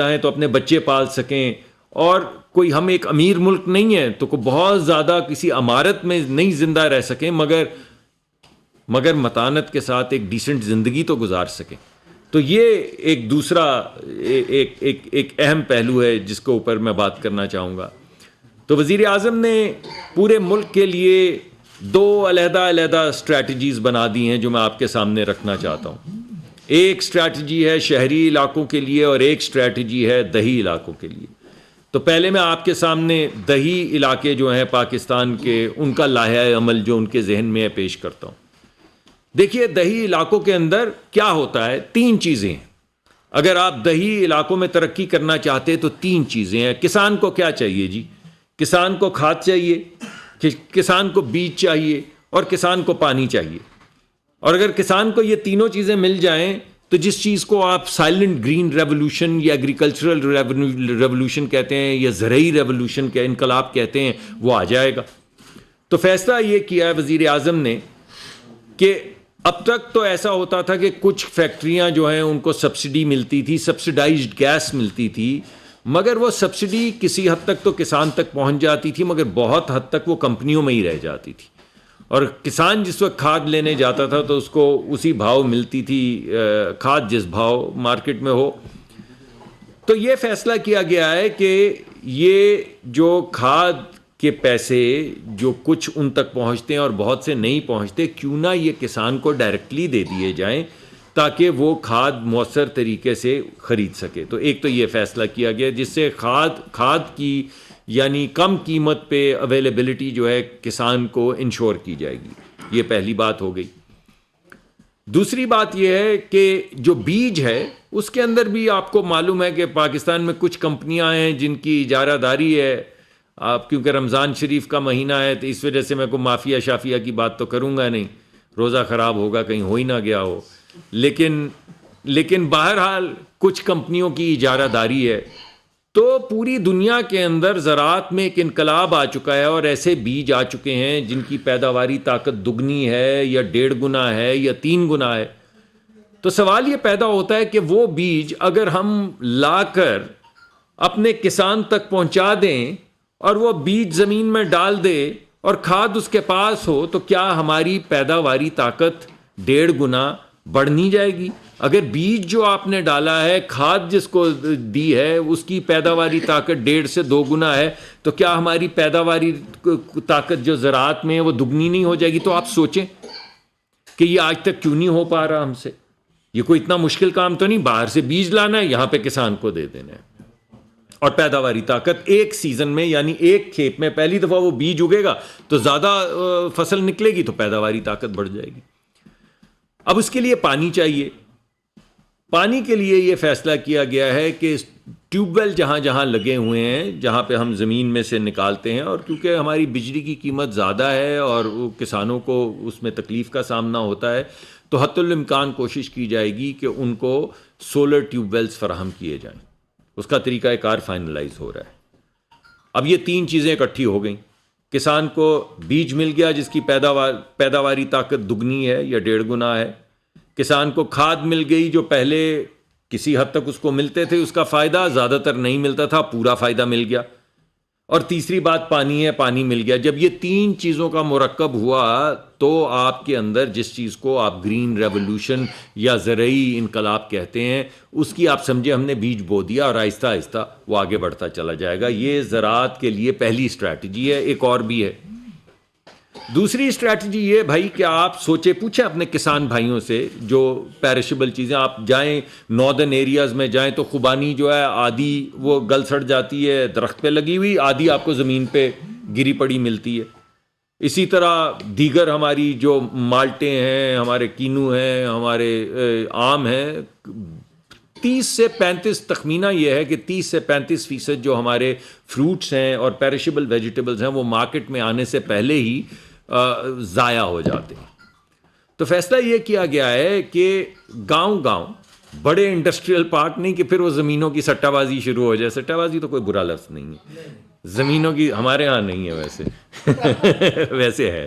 چاہیں تو اپنے بچے پال سکیں، اور کوئی ہم ایک امیر ملک نہیں ہے تو کوئی بہت زیادہ کسی عمارت میں نہیں زندہ رہ سکیں، مگر متانت کے ساتھ ایک ڈیسنٹ زندگی تو گزار سکیں. تو یہ ایک دوسرا ایک اہم پہلو ہے جس کے اوپر میں بات کرنا چاہوں گا. تو وزیر اعظم نے پورے ملک کے لیے 2 علیحدہ اسٹریٹجیز بنا دی ہیں جو میں آپ کے سامنے رکھنا چاہتا ہوں. ایک اسٹریٹجی ہے شہری علاقوں کے لیے اور ایک اسٹریٹجی ہے دیہی علاقوں کے لیے. تو پہلے میں آپ کے سامنے دیہی علاقے جو ہیں پاکستان کے، ان کا لائحہ عمل جو ان کے ذہن میں ہے پیش کرتا ہوں. دیکھیے دیہی علاقوں کے اندر کیا ہوتا ہے، 3 چیزیں ہیں. اگر آپ دیہی علاقوں میں ترقی کرنا چاہتے تو 3 چیزیں ہیں. کسان کو کیا چاہیے جی؟ کسان کو کھاد چاہیے، کسان کو بیج چاہیے، اور کسان کو پانی چاہیے. اور اگر کسان کو یہ تینوں چیزیں مل جائیں تو جس چیز کو آپ سائلنٹ گرین ریولوشن یا ایگریکلچرل ریولوشن کہتے ہیں یا زرعی ریولوشن کے انقلاب کہتے ہیں، وہ آ جائے گا. تو فیصلہ یہ کیا ہے وزیر اعظم نے کہ اب تک تو ایسا ہوتا تھا کہ کچھ فیکٹریاں جو ہیں ان کو سبسڈی ملتی تھی، سبسڈائزڈ گیس ملتی تھی، مگر وہ سبسڈی کسی حد تک تو کسان تک پہنچ جاتی تھی، مگر بہت حد تک وہ کمپنیوں میں ہی رہ جاتی تھی. اور کسان جس وقت کھاد لینے جاتا تھا تو اس کو اسی بھاؤ ملتی تھی کھاد جس بھاؤ مارکیٹ میں ہو. تو یہ فیصلہ کیا گیا ہے کہ یہ جو کھاد کے پیسے جو کچھ ان تک پہنچتے ہیں اور بہت سے نہیں پہنچتے، کیوں نہ یہ کسان کو ڈائریکٹلی دے دیے جائیں تاکہ وہ کھاد مؤثر طریقے سے خرید سکے. تو ایک تو یہ فیصلہ کیا گیا جس سے کھاد کی یعنی کم قیمت پہ اویلیبلٹی جو ہے کسان کو انشور کی جائے گی. یہ پہلی بات ہو گئی. دوسری بات یہ ہے کہ جو بیج ہے اس کے اندر بھی آپ کو معلوم ہے کہ پاکستان میں کچھ کمپنیاں ہیں جن کی اجارہ داری ہے. آپ کیونکہ رمضان شریف کا مہینہ ہے تو اس وجہ سے میں کوئی مافیا شافیہ کی بات تو کروں گا نہیں، روزہ خراب ہوگا کہیں ہو ہی نہ گیا ہو. لیکن بہرحال کچھ کمپنیوں کی اجارہ داری ہے. تو پوری دنیا کے اندر زراعت میں ایک انقلاب آ چکا ہے اور ایسے بیج آ چکے ہیں جن کی پیداواری طاقت دگنی ہے یا 1.5 گنا ہے یا 3 گنا ہے. تو سوال یہ پیدا ہوتا ہے کہ وہ بیج اگر ہم لا کر اپنے کسان تک پہنچا دیں اور وہ بیج زمین میں ڈال دے اور کھاد اس کے پاس ہو تو کیا ہماری پیداواری طاقت 1.5 گنا بڑھ نہیں جائے گی؟ اگر بیج جو آپ نے ڈالا ہے، کھاد جس کو دی ہے، اس کی پیداواری طاقت 1.5 سے 2 گنا ہے تو کیا ہماری پیداواری طاقت جو زراعت میں ہے وہ دگنی نہیں ہو جائے گی؟ تو آپ سوچیں کہ یہ آج تک کیوں نہیں ہو پا رہا ہم سے. یہ کوئی اتنا مشکل کام تو نہیں، باہر سے بیج لانا ہے، یہاں پہ کسان کو دے دینا ہے، اور پیداواری طاقت ایک سیزن میں یعنی ایک کھیت میں پہلی دفعہ وہ بیج اگے گا تو زیادہ فصل نکلے گی تو پیداواری طاقت بڑھ جائے گی. اب اس کے لیے پانی چاہیے. پانی کے لیے یہ فیصلہ کیا گیا ہے کہ ٹیوب ویل جہاں جہاں لگے ہوئے ہیں، جہاں پہ ہم زمین میں سے نکالتے ہیں، اور کیونکہ ہماری بجلی کی قیمت زیادہ ہے اور کسانوں کو اس میں تکلیف کا سامنا ہوتا ہے، تو حتی الامکان کوشش کی جائے گی کہ ان کو سولر ٹیوب ویلز فراہم کیے جائیں. اس کا طریقہ کار فائنلائز ہو رہا ہے. اب یہ 3 چیزیں اکٹھی ہو گئیں. کسان کو بیج مل گیا جس کی پیداواری طاقت دگنی ہے یا 1.5 گنا ہے. کسان کو کھاد مل گئی جو پہلے کسی حد تک اس کو ملتے تھے، اس کا فائدہ زیادہ تر نہیں ملتا تھا، پورا فائدہ مل گیا. اور تیسری بات پانی ہے، پانی مل گیا. جب یہ 3 چیزوں کا مرکب ہوا تو آپ کے اندر جس چیز کو آپ گرین ریولوشن یا زرعی انقلاب کہتے ہیں، اس کی آپ سمجھے ہم نے بیج بو دیا اور آہستہ آہستہ وہ آگے بڑھتا چلا جائے گا. یہ زراعت کے لیے پہلی اسٹریٹجی ہے. ایک اور بھی ہے. دوسری اسٹریٹجی یہ بھائی کہ آپ سوچے پوچھیں اپنے کسان بھائیوں سے جو پیرشبل چیزیں، آپ جائیں ناردرن ایریاز میں جائیں تو خوبانی جو ہے آدھی وہ گل سڑ جاتی ہے درخت پہ لگی ہوئی، آدھی آپ کو زمین پہ گری پڑی ملتی ہے. اسی طرح دیگر ہماری جو مالٹے ہیں، ہمارے کینو ہیں، ہمارے آم ہیں، 30 سے 35 تخمینہ یہ ہے کہ 30 سے 35% جو ہمارے فروٹس ہیں اور پیرشبل ویجیٹیبلز ہیں وہ مارکیٹ میں آنے سے پہلے ہی ضائع ہو جاتے ہیں. تو فیصلہ یہ کیا گیا ہے کہ گاؤں بڑے انڈسٹریل پارک نہیں کہ پھر وہ زمینوں کی سٹہ بازی شروع ہو جائے. سٹہ بازی تو کوئی برا لفظ نہیں ہے، زمینوں کی ہمارے ہاں نہیں ہے ویسے ویسے ہے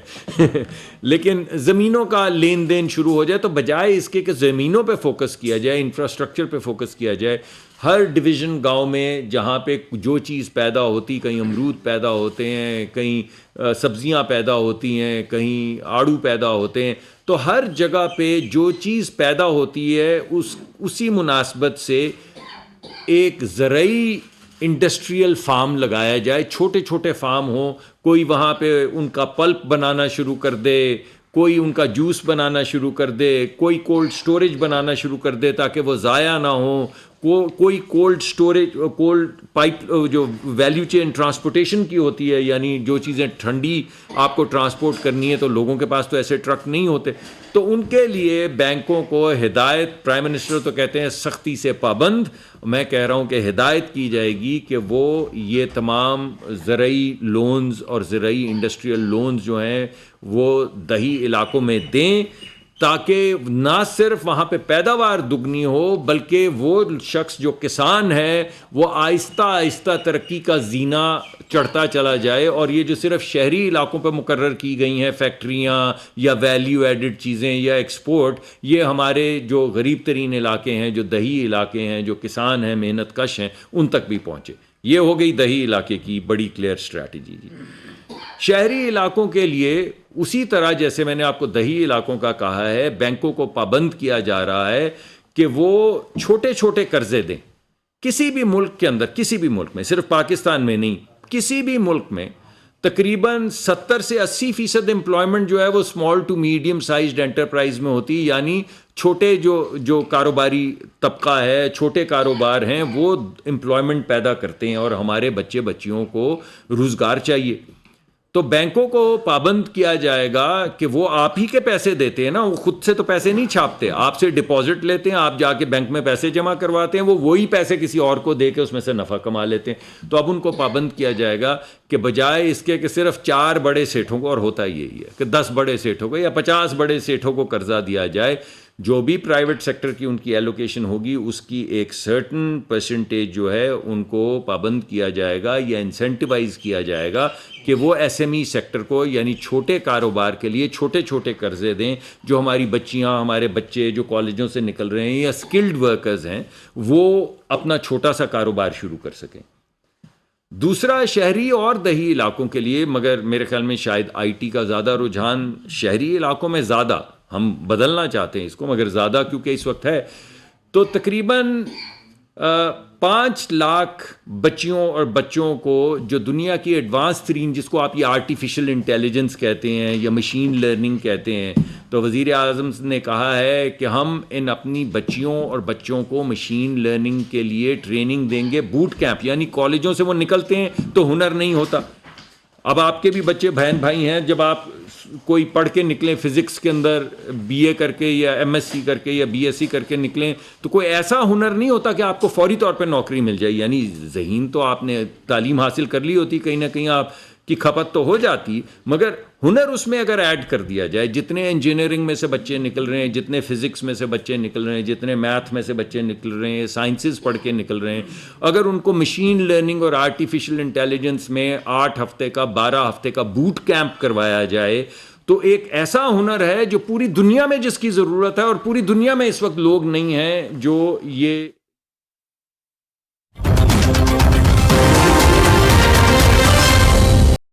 لیکن زمینوں کا لین دین شروع ہو جائے تو بجائے اس کے کہ زمینوں پہ فوکس کیا جائے، انفراسٹرکچر پہ فوکس کیا جائے، ہر ڈویژن گاؤں میں جہاں پہ جو چیز پیدا ہوتی، کہیں امرود پیدا ہوتے ہیں، کہیں سبزیاں پیدا ہوتی ہیں، کہیں آڑو پیدا ہوتے ہیں، تو ہر جگہ پہ جو چیز پیدا ہوتی ہے اسی مناسبت سے ایک زرعی انڈسٹریل فارم لگایا جائے، چھوٹے چھوٹے فارم ہوں، کوئی وہاں پہ ان کا پلپ بنانا شروع کر دے، کوئی ان کا جوس بنانا شروع کر دے، کوئی کولڈ سٹوریج بنانا شروع کر دے تاکہ وہ ضائع نہ ہوں، کوئی کولڈ سٹوریج، کولڈ پائپ جو ویلیو چین ٹرانسپورٹیشن کی ہوتی ہے، یعنی جو چیزیں ٹھنڈی آپ کو ٹرانسپورٹ کرنی ہے تو لوگوں کے پاس تو ایسے ٹرک نہیں ہوتے، تو ان کے لیے بینکوں کو ہدایت، پرائم منسٹر تو کہتے ہیں سختی سے پابند، میں کہہ رہا ہوں کہ ہدایت کی جائے گی کہ وہ یہ تمام زرعی لونز اور زرعی انڈسٹریل لونز جو ہیں وہ دیہی علاقوں میں دیں، تاکہ نہ صرف وہاں پہ پیداوار دگنی ہو بلکہ وہ شخص جو کسان ہے وہ آہستہ آہستہ ترقی کا زینہ چڑھتا چلا جائے، اور یہ جو صرف شہری علاقوں پہ مقرر کی گئی ہیں فیکٹریاں یا ویلیو ایڈڈ چیزیں یا ایکسپورٹ، یہ ہمارے جو غریب ترین علاقے ہیں، جو دیہی علاقے ہیں، جو کسان ہیں، محنت کش ہیں، ان تک بھی پہنچے۔ یہ ہو گئی دیہی علاقے کی بڑی کلیئر اسٹریٹجی جی۔ شہری علاقوں کے لیے اسی طرح جیسے میں نے آپ کو دیہی علاقوں کا کہا ہے، بینکوں کو پابند کیا جا رہا ہے کہ وہ چھوٹے چھوٹے قرضے دیں۔ کسی بھی ملک کے اندر، کسی بھی ملک میں، صرف پاکستان میں نہیں، کسی بھی ملک میں تقریباً 70 سے 80% امپلائمنٹ جو ہے وہ small to medium sized enterprise میں ہوتی ہے، یعنی چھوٹے جو کاروباری طبقہ ہے، چھوٹے کاروبار ہیں، وہ امپلائمنٹ پیدا کرتے ہیں اور ہمارے بچے بچیوں کو روزگار چاہیے۔ تو بینکوں کو پابند کیا جائے گا کہ وہ آپ ہی کے پیسے دیتے ہیں نا، وہ خود سے تو پیسے نہیں چھاپتے، آپ سے ڈپازٹ لیتے ہیں، آپ جا کے بینک میں پیسے جمع کرواتے ہیں، وہ وہی پیسے کسی اور کو دے کے اس میں سے نفع کما لیتے ہیں۔ تو اب ان کو پابند کیا جائے گا کہ بجائے اس کے کہ صرف 4 بڑے سیٹھوں کو، اور ہوتا یہی ہے کہ 10 بڑے سیٹھوں کو یا 50 بڑے سیٹھوں کو قرضہ دیا جائے، جو بھی پرائیویٹ سیکٹر کی ان کی ایلوکیشن ہوگی اس کی ایک سرٹن پرسنٹیج جو ہے ان کو پابند کیا جائے گا یا انسینٹیوائز کیا جائے گا کہ وہ ایس ایم ای سیکٹر کو، یعنی چھوٹے کاروبار کے لیے چھوٹے چھوٹے قرضے دیں، جو ہماری بچیاں، ہمارے بچے جو کالجوں سے نکل رہے ہیں یا اسکلڈ ورکرز ہیں، وہ اپنا چھوٹا سا کاروبار شروع کر سکیں۔ دوسرا، شہری اور دیہی علاقوں کے لیے، مگر میرے خیال میں شاید آئی ٹی کا زیادہ رجحان شہری علاقوں میں زیادہ، ہم بدلنا چاہتے ہیں اس کو مگر زیادہ کیونکہ اس وقت ہے، تو تقریباً 5 لاکھ بچیوں اور بچوں کو جو دنیا کی ایڈوانس ترین، جس کو آپ یہ آرٹیفیشل انٹیلیجنس کہتے ہیں یا مشین لرننگ کہتے ہیں، تو وزیر اعظم نے کہا ہے کہ ہم ان اپنی بچیوں اور بچوں کو مشین لرننگ کے لیے ٹریننگ دیں گے، بوٹ کیمپ، یعنی کالجوں سے وہ نکلتے ہیں تو ہنر نہیں ہوتا۔ اب آپ کے بھی بچے بہن بھائی ہیں، جب آپ کوئی پڑھ کے نکلیں فزکس کے اندر بی اے کر کے یا ایم ایس سی کر کے یا بی ایس سی کر کے نکلیں، تو کوئی ایسا ہنر نہیں ہوتا کہ آپ کو فوری طور پہ نوکری مل جائے، یعنی ذہین تو آپ نے تعلیم حاصل کر لی ہوتی، کہیں نہ کہیں آپ کی کھپت تو ہو جاتی، مگر ہنر اس میں اگر ایڈ کر دیا جائے، جتنے انجینئرنگ میں سے بچے نکل رہے ہیں، جتنے فزکس میں سے بچے نکل رہے ہیں، جتنے میتھ میں سے بچے نکل رہے ہیں، سائنسز پڑھ کے نکل رہے ہیں، اگر ان کو مشین لرننگ اور آرٹیفیشل انٹیلیجنس میں 8 ہفتے کا 12 ہفتے کا بوٹ کیمپ کروایا جائے، تو ایک ایسا ہنر ہے جو پوری دنیا میں جس کی ضرورت ہے، اور پوری دنیا میں اس وقت لوگ نہیں ہیں جو یہ